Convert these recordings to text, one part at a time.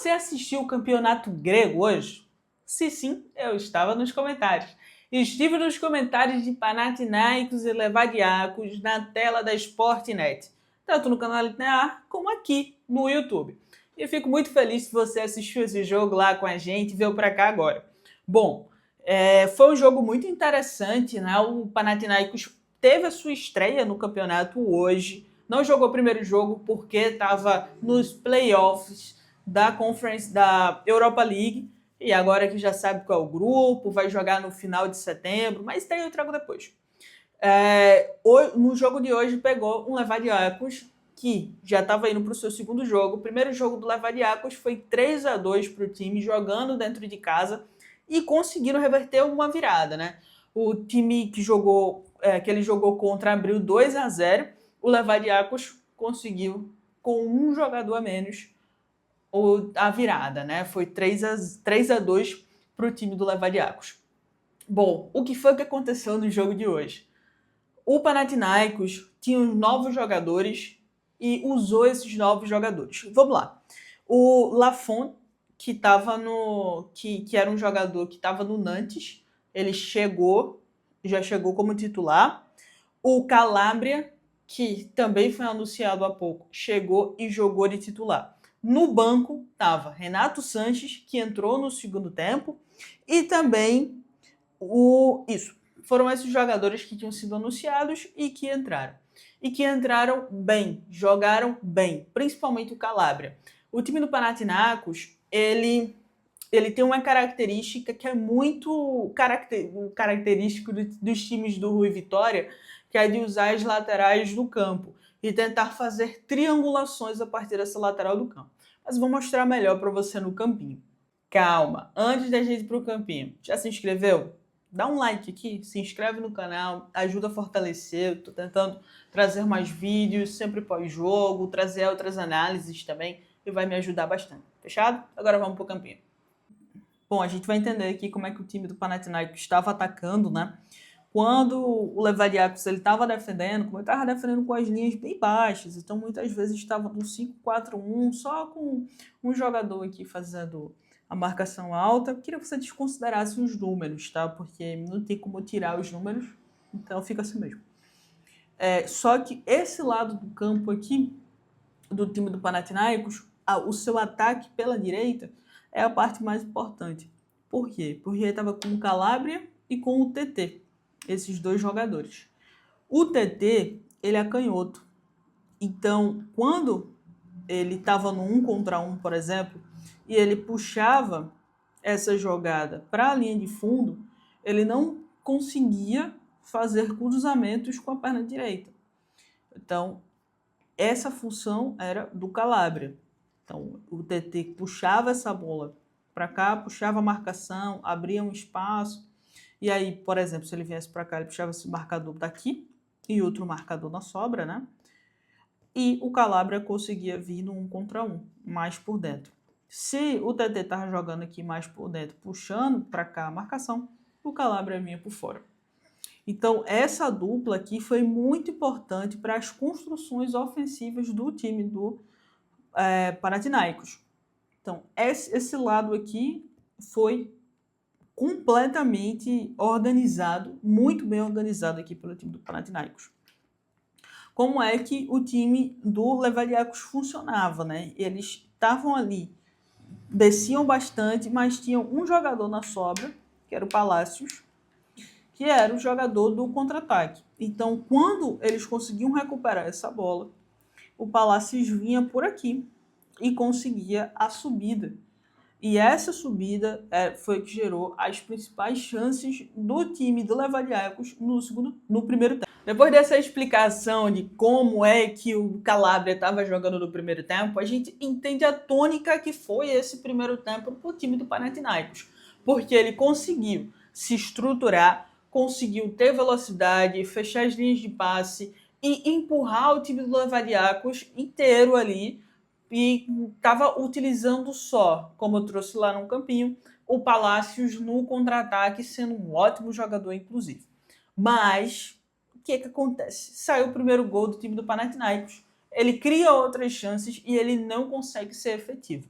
Você assistiu o campeonato grego hoje? Se sim, eu estava nos comentários. Estive nos comentários de Panathinaikos e Levadiakos na tela da Sportnet, tanto no canal linear como aqui no YouTube. E fico muito feliz se você assistiu esse jogo lá com a gente e veio para cá agora. Bom, foi um jogo muito interessante, né? O Panathinaikos teve a sua estreia no campeonato hoje. Não jogou o primeiro jogo porque estava nos playoffs da Conference da Europa League. E agora que já sabe qual é o grupo, vai jogar no final de setembro, mas tem eu trago depois. No jogo de hoje pegou um Levadiakos que já estava indo para o seu segundo jogo. O primeiro jogo do Levadiakos foi 3-2 para o time, jogando dentro de casa e conseguiram reverter uma virada, né? O time que ele jogou contra abriu 2-0. O Levadiakos conseguiu, com um jogador a menos, a virada, né? Foi 3-2 para o time do Levadiakos. Bom, o que foi que aconteceu no jogo de hoje? O Panathinaikos tinha novos jogadores e usou esses novos jogadores. Vamos lá. O Lafont, que era um jogador que estava no Nantes, ele já chegou como titular. O Calabria, que também foi anunciado há pouco, chegou e jogou de titular. No banco estava Renato Sanches, que entrou no segundo tempo, e também foram esses jogadores que tinham sido anunciados e que entraram. E que entraram bem, jogaram bem, principalmente o Calabria. O time do Panathinaikos, ele tem uma característica que é muito característico dos times do Rui Vitória, que é de usar as laterais do campo e tentar fazer triangulações a partir dessa lateral do campo. Mas vou mostrar melhor para você no campinho. Calma, antes da gente ir para o campinho, já se inscreveu? Dá um like aqui, se inscreve no canal, ajuda a fortalecer. Estou tentando trazer mais vídeos, sempre pós-jogo, trazer outras análises também, e vai me ajudar bastante. Fechado? Agora vamos para o campinho. Bom, a gente vai entender aqui como é que o time do Panathinaikos estava atacando, né? Quando o Levadiakos estava defendendo, como ele estava defendendo com as linhas bem baixas, então muitas vezes estava no 5-4-1, só com um jogador aqui fazendo a marcação alta. Eu queria que você desconsiderasse os números, tá? Porque não tem como tirar os números, então fica assim mesmo. Só que esse lado do campo aqui, do time do Panathinaikos, o seu ataque pela direita é a parte mais importante. Por quê? Porque ele estava com o Calabria e com o TT, esses dois jogadores. O TT, ele é canhoto. Então, quando ele estava no 1 contra 1, por exemplo, e ele puxava essa jogada para a linha de fundo, ele não conseguia fazer cruzamentos com a perna direita. Então, essa função era do Calabria. Então, o TT puxava essa bola para cá, puxava a marcação, abria um espaço. E aí, por exemplo, se ele viesse para cá, ele puxava esse marcador daqui e outro marcador na sobra, né? E o Calabria conseguia vir no 1 contra 1, mais por dentro. Se o TT estava jogando aqui mais por dentro, puxando para cá a marcação, o Calabria vinha por fora. Então, essa dupla aqui foi muito importante para as construções ofensivas do time do Panathinaikos. Então, esse lado aqui foi completamente organizado, muito bem organizado aqui pelo time do Panathinaikos. Como é que o time do Levadiakos funcionava, né? Eles estavam ali, desciam bastante, mas tinham um jogador na sobra, que era o Palácios, que era o jogador do contra-ataque. Então, quando eles conseguiam recuperar essa bola, o Palácios vinha por aqui e conseguia a subida. E essa subida foi que gerou as principais chances do time do Levadiakos no primeiro tempo. Depois dessa explicação de como é que o Calabria estava jogando no primeiro tempo, a gente entende a tônica que foi esse primeiro tempo para o time do Panathinaikos. Porque ele conseguiu se estruturar, conseguiu ter velocidade, fechar as linhas de passe e empurrar o time do Levadiakos inteiro ali, e estava utilizando só, como eu trouxe lá no campinho, o Palácios no contra-ataque, sendo um ótimo jogador, inclusive. Mas, o que acontece? Saiu o primeiro gol do time do Panathinaikos, ele cria outras chances e ele não consegue ser efetivo.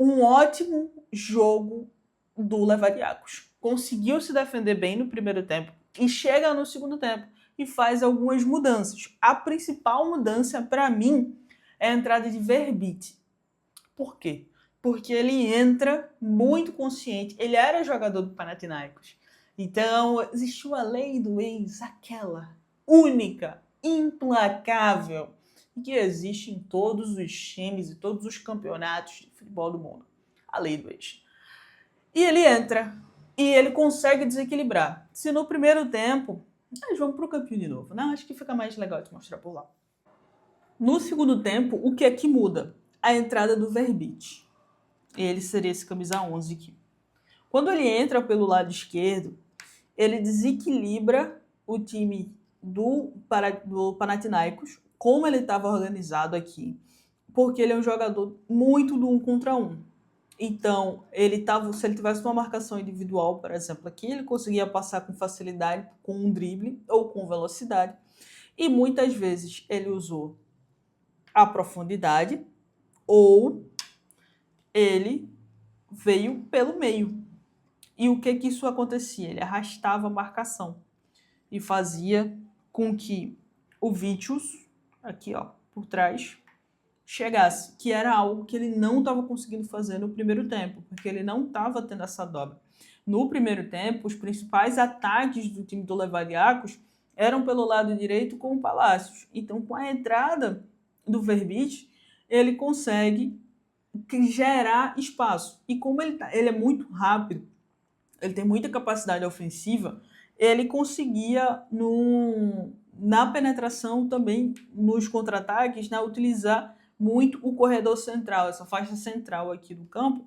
um ótimo jogo do Levadiakos. Conseguiu se defender bem no primeiro tempo e chega no segundo tempo e faz algumas mudanças. A principal mudança, para mim, é a entrada de Verbitte. Por quê? Porque ele entra muito consciente. Ele era jogador do Panathinaikos. Então, existiu a lei do ex, aquela única, implacável, que existe em todos os times e todos os campeonatos de futebol do mundo. A lei do ex. E ele entra e ele consegue desequilibrar. Se no primeiro tempo... vamos pro campinho de novo. Não, acho que fica mais legal de mostrar por lá. No segundo tempo, o que é que muda? A entrada do Verbitte. Ele seria esse camisa 11 aqui. Quando ele entra pelo lado esquerdo, ele desequilibra o time do Panathinaikos, como ele estava organizado aqui, porque ele é um jogador muito do 1 contra 1. Então, se ele tivesse uma marcação individual, por exemplo, aqui, ele conseguia passar com facilidade, com um drible ou com velocidade. E muitas vezes ele usou a profundidade ou ele veio pelo meio. E o que isso acontecia? Ele arrastava a marcação e fazia com que o Vicious, aqui ó, por trás, chegasse, que era algo que ele não estava conseguindo fazer no primeiro tempo, porque ele não estava tendo essa dobra. No primeiro tempo, os principais ataques do time do Levadiakos eram pelo lado direito com o Palacios. Então, com a entrada do Verbitte, ele consegue gerar espaço. E como ele é muito rápido, ele tem muita capacidade ofensiva, ele conseguia, na penetração também, nos contra-ataques, utilizar muito o corredor central, essa faixa central aqui do campo,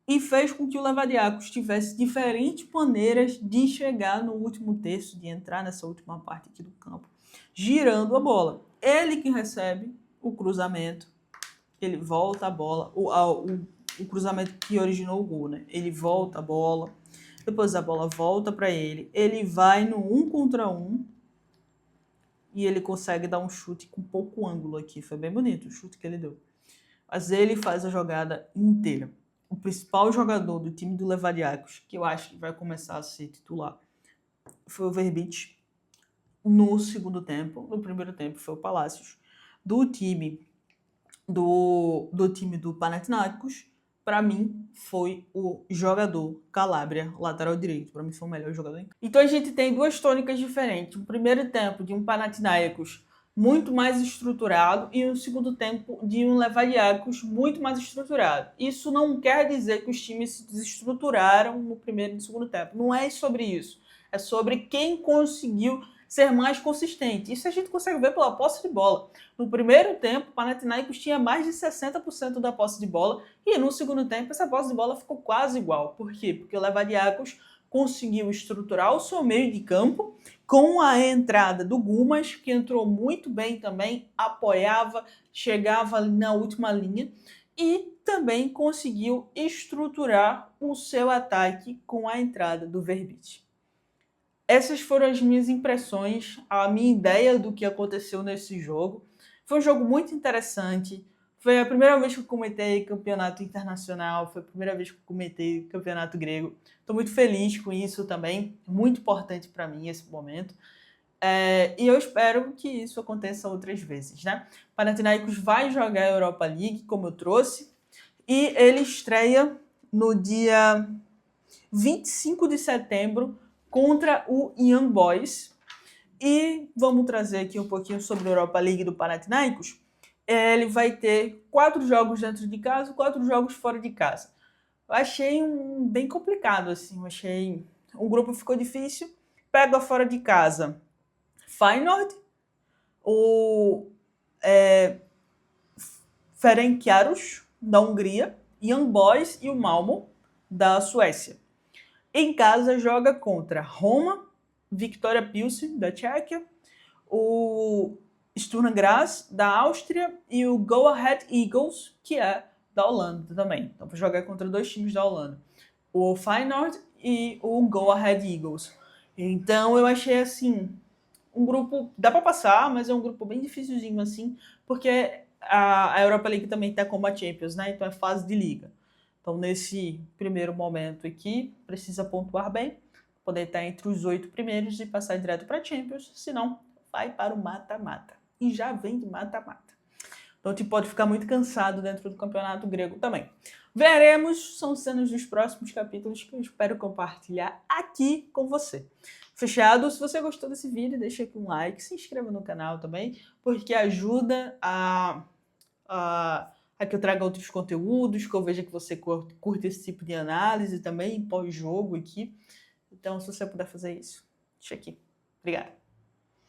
e fez com que o Levadiakos tivesse diferentes maneiras de chegar no último terço, de entrar nessa última parte aqui do campo, girando a bola. Ele que recebe o cruzamento, ele volta a bola, o cruzamento que originou o gol, né? Ele volta a bola, depois a bola volta para ele, ele vai no 1 contra 1 e ele consegue dar um chute com pouco ângulo aqui. Foi bem bonito o chute que ele deu. Mas ele faz a jogada inteira. O principal jogador do time do Levadiakos, que eu acho que vai começar a ser titular, foi o Verbitte. No segundo tempo, no primeiro tempo foi o Palacios. Do time do Panathinaikos, para mim, foi o jogador Calabria, lateral direito. Para mim, foi o melhor jogador. Então, a gente tem duas tônicas diferentes. Um primeiro tempo de um Panathinaikos muito mais estruturado e um segundo tempo de um Levadiakos muito mais estruturado. Isso não quer dizer que os times se desestruturaram no primeiro e no segundo tempo. Não é sobre isso. É sobre quem conseguiu ser mais consistente. Isso a gente consegue ver pela posse de bola. No primeiro tempo, o Panathinaikos tinha mais de 60% da posse de bola e no segundo tempo essa posse de bola ficou quase igual. Por quê? Porque o Levadiakos conseguiu estruturar o seu meio de campo com a entrada do Gumas, que entrou muito bem também, apoiava, chegava ali na última linha e também conseguiu estruturar o seu ataque com a entrada do Verbitte. Essas foram as minhas impressões, a minha ideia do que aconteceu nesse jogo. Foi um jogo muito interessante. Foi a primeira vez que eu comentei campeonato internacional, foi a primeira vez que eu comentei campeonato grego. Estou muito feliz com isso também, muito importante para mim esse momento. E eu espero que isso aconteça outras vezes, né? O Panathinaikos vai jogar a Europa League, como eu trouxe, e ele estreia no dia 25 de setembro contra o Young Boys. E vamos trazer aqui um pouquinho sobre a Europa League do Panathinaikos. Ele vai ter 4 jogos dentro de casa, 4 jogos fora de casa. Eu achei bem complicado, assim. Eu achei... O grupo ficou difícil. Pega fora de casa Feyenoord, o Ferencváros, da Hungria, Young Boys e o Malmö, da Suécia. Em casa joga contra Roma, Viktoria Pilsen, da Tchequia, o Sturm Graz, da Áustria, e o Go Ahead Eagles, que é da Holanda também. Então, vai jogar contra 2 times da Holanda. O Feyenoord e o Go Ahead Eagles. Então, eu achei, assim, um grupo... Dá para passar, mas é um grupo bem dificilzinho, assim, porque a Europa League também tá como a Champions, né? Então, é fase de liga. Então, nesse primeiro momento aqui, precisa pontuar bem, poder estar entre os 8 primeiros e passar direto para a Champions, senão vai para o mata-mata. E já vem de mata-mata. Então, o time pode ficar muito cansado dentro do campeonato grego também. Veremos, são cenas dos próximos capítulos que eu espero compartilhar aqui com você. Fechado? Se você gostou desse vídeo, deixa aqui um like, se inscreva no canal também, porque ajuda a que eu traga outros conteúdos, que eu veja que você curte esse tipo de análise também, pós-jogo aqui. Então, se você puder fazer isso, deixa aqui. Obrigada.